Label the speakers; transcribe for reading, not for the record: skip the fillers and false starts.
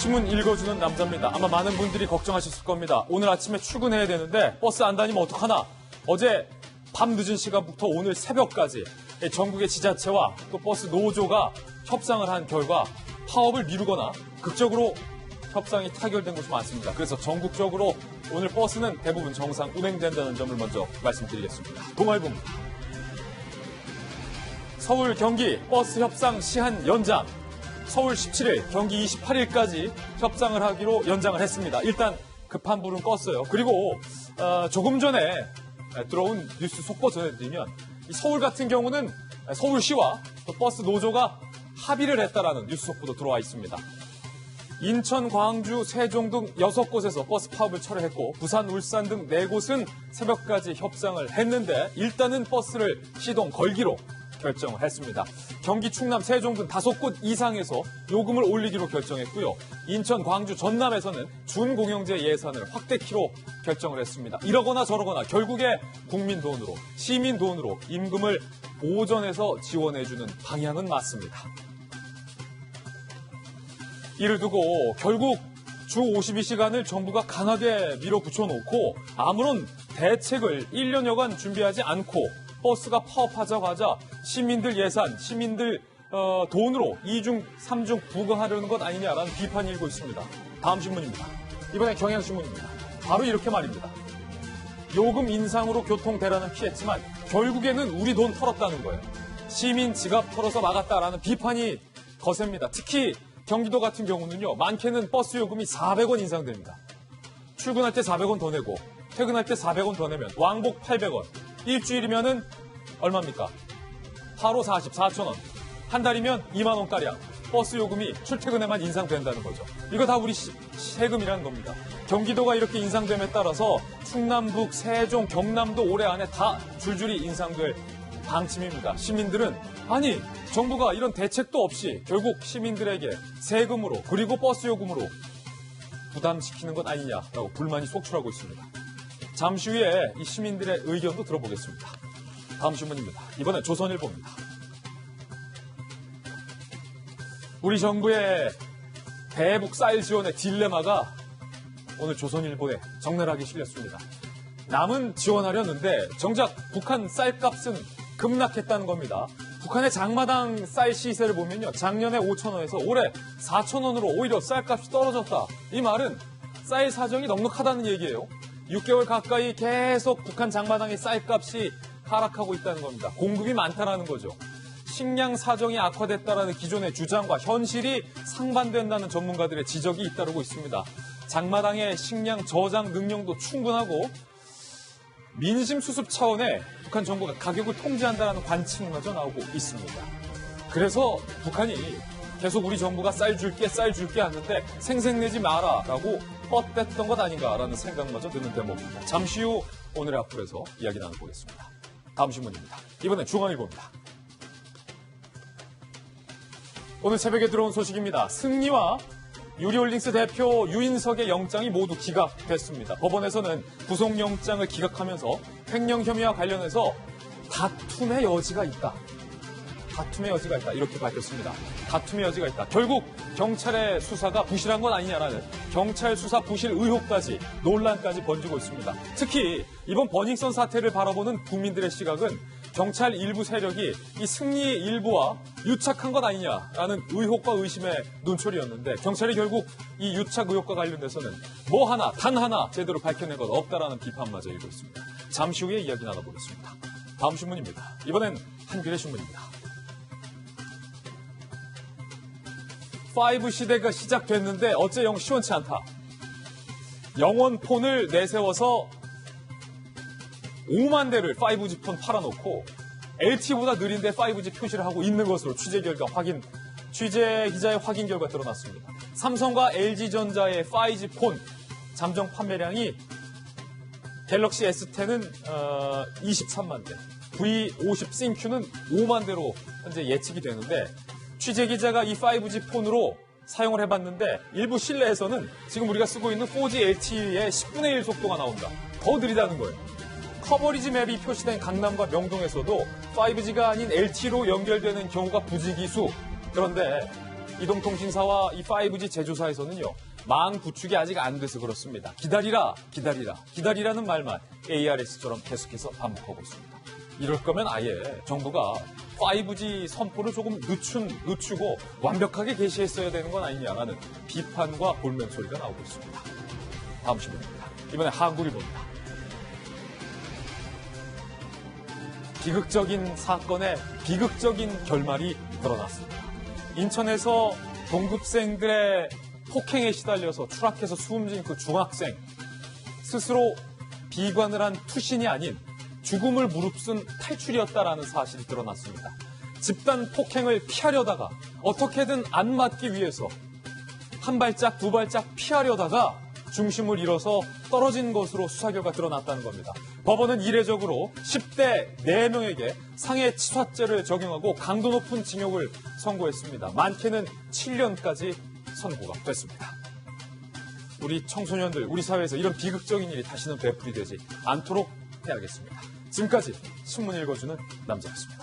Speaker 1: 신문 읽어주는 남자입니다. 아마 많은 분들이 걱정하셨을 겁니다. 오늘 아침에 출근해야 되는데 버스 안 다니면 어떡하나. 어제 밤 늦은 시간부터 오늘 새벽까지 전국의 지자체와 또 버스 노조가 협상을 한 결과 파업을 미루거나 극적으로 협상이 타결된 곳이 많습니다. 그래서 전국적으로 오늘 버스는 대부분 정상 운행된다는 점을 먼저 말씀드리겠습니다. 동아일보입니다. 서울, 경기 버스 협상 시한 연장. 서울 17일, 경기 28일까지 협상을 하기로 연장을 했습니다. 일단 급한 불은 껐어요. 그리고 조금 전에 들어온 뉴스 속보 전해드리면 이 서울 같은 경우는 서울시와 또 버스 노조가 합의를 했다라는 뉴스 속보도 들어와 있습니다. 인천, 광주, 세종 등 6곳에서 버스 파업을 철회했고 부산, 울산 등 4곳은 새벽까지 협상을 했는데 일단은 버스를 시동 걸기로 결정을 했습니다. 경기, 충남, 세종 등 5곳 이상에서 요금을 올리기로 결정했고요. 인천, 광주, 전남에서는 준공영제 예산을 확대키로 결정을 했습니다. 이러거나 저러거나 결국에 국민 돈으로, 시민 돈으로 임금을 보전해서 지원해주는 방향은 맞습니다. 이를 두고 결국 주 52시간을 정부가 강하게 밀어붙여놓고 아무런 대책을 1년여간 준비하지 않고 버스가 파업하자고 하자 시민들 예산, 시민들 돈으로 2중, 3중 부과하려는 것 아니냐라는 비판이 일고 있습니다. 다음 신문입니다. 이번에 경향신문입니다. 바로 이렇게 말입니다. 요금 인상으로 교통 대란은 피했지만 결국에는 우리 돈 털었다는 거예요. 시민 지갑 털어서 막았다라는 비판이 거셉니다. 특히 경기도 같은 경우는요. 많게는 버스 요금이 400원 인상됩니다. 출근할 때 400원 더 내고 퇴근할 때 400원 더 내면 왕복 800원. 일주일이면은 얼마입니까? 8호 40, 4,000원. 한 달이면 2만 원가량. 버스 요금이 출퇴근에만 인상된다는 거죠. 이거 다 우리 세금이라는 겁니다. 경기도가 이렇게 인상됨에 따라서 충남북, 세종, 경남도 올해 안에 다 줄줄이 인상될 방침입니다. 시민들은 아니 정부가 이런 대책도 없이 결국 시민들에게 세금으로 그리고 버스 요금으로 부담시키는 것 아니냐라고 불만이 속출하고 있습니다. 잠시 후에 이 시민들의 의견도 들어보겠습니다. 다음 신문입니다. 이번엔 조선일보입니다. 우리 정부의 대북 쌀 지원의 딜레마가 오늘 조선일보에 적나라하게 실렸습니다. 남은 지원하려는데 정작 북한 쌀값은 급락했다는 겁니다. 북한의 장마당 쌀 시세를 보면요. 작년에 5,000원에서 올해 4,000원으로 오히려 쌀값이 떨어졌다. 이 말은 쌀 사정이 넉넉하다는 얘기예요. 6개월 가까이 계속 북한 장마당의 쌀값이 하락하고 있다는 겁니다. 공급이 많다라는 거죠. 식량 사정이 악화됐다라는 기존의 주장과 현실이 상반된다는 전문가들의 지적이 잇따르고 있습니다. 장마당의 식량 저장 능력도 충분하고 민심 수습 차원의 북한 정부가 가격을 통제한다는 관측마저 나오고 있습니다. 그래서 북한이 계속 우리 정부가 쌀 줄게 하는데 생색내지 마라라고 뻗댔던 것 아닌가라는 생각마저 드는 대목입니다. 잠시 후 오늘의 앞으로에서 이야기 나눠보겠습니다. 다음 신문입니다. 이번엔 중앙일보입니다. 오늘 새벽에 들어온 소식입니다. 승리와 유리홀딩스 대표 유인석의 영장이 모두 기각됐습니다. 법원에서는 구속영장을 기각하면서 횡령 혐의와 관련해서 다툼의 여지가 있다. 이렇게 밝혔습니다. 다툼의 여지가 있다. 결국 경찰의 수사가 부실한 건 아니냐라는 경찰 수사 부실 의혹까지 논란까지 번지고 있습니다. 특히 이번 버닝썬 사태를 바라보는 국민들의 시각은 경찰 일부 세력이 이 승리의 일부와 유착한 것 아니냐라는 의혹과 의심의 눈초리였는데 경찰이 결국 이 유착 의혹과 관련돼서는 단 하나 제대로 밝혀낸 것 없다라는 비판마저 일고 있습니다. 잠시 후에 이야기 나눠보겠습니다. 다음 신문입니다. 이번엔 한겨레 신문입니다. 5 시대가 시작됐는데 어째 영 시원치 않다. 영원폰을 내세워서 5만 대를 5G 폰 팔아놓고 LTE보다 느린데 5G 표시를 하고 있는 것으로 취재 기자의 확인 결과 드러났습니다. 삼성과 LG전자의 5G 폰 잠정 판매량이 갤럭시 S10은 23만 대, V50 싱큐는 5만 대로 현재 예측이 되는데 취재 기자가 이 5G 폰으로 사용을 해봤는데 일부 실내에서는 지금 우리가 쓰고 있는 4G LTE의 10분의 1 속도가 나온다. 더 느리다는 거예요. 커버리지 맵이 표시된 강남과 명동에서도 5G가 아닌 LTE로 연결되는 경우가 부지기수. 그런데 이동통신사와 이 5G 제조사에서는요, 망 구축이 아직 안 돼서 그렇습니다. 기다리라는 말만 ARS처럼 계속해서 반복하고 있습니다. 이럴 거면 아예 정부가 5G 선포를 조금 늦추고 완벽하게 개시했어야 되는 건 아니냐라는 비판과 볼멘 소리가 나오고 있습니다. 다음 신문입니다. 이번에 한국일보입니다. 비극적인 사건의 비극적인 결말이 드러났습니다. 인천에서 동급생들의 폭행에 시달려서 추락해서 숨진 그 중학생, 스스로 비관을 한 투신이 아닌 죽음을 무릅쓴 탈출이었다라는 사실이 드러났습니다. 집단 폭행을 피하려다가 어떻게든 안 맞기 위해서 한 발짝 두 발짝 피하려다가 중심을 잃어서 떨어진 것으로 수사 결과 드러났다는 겁니다. 법원은 이례적으로 10대 4명에게 상해치사죄를 적용하고 강도 높은 징역을 선고했습니다. 많게는 7년까지 선고가 됐습니다. 우리 청소년들, 우리 사회에서 이런 비극적인 일이 다시는 되풀이되지 않도록 해야겠습니다. 지금까지 신문 읽어주는 남자였습니다.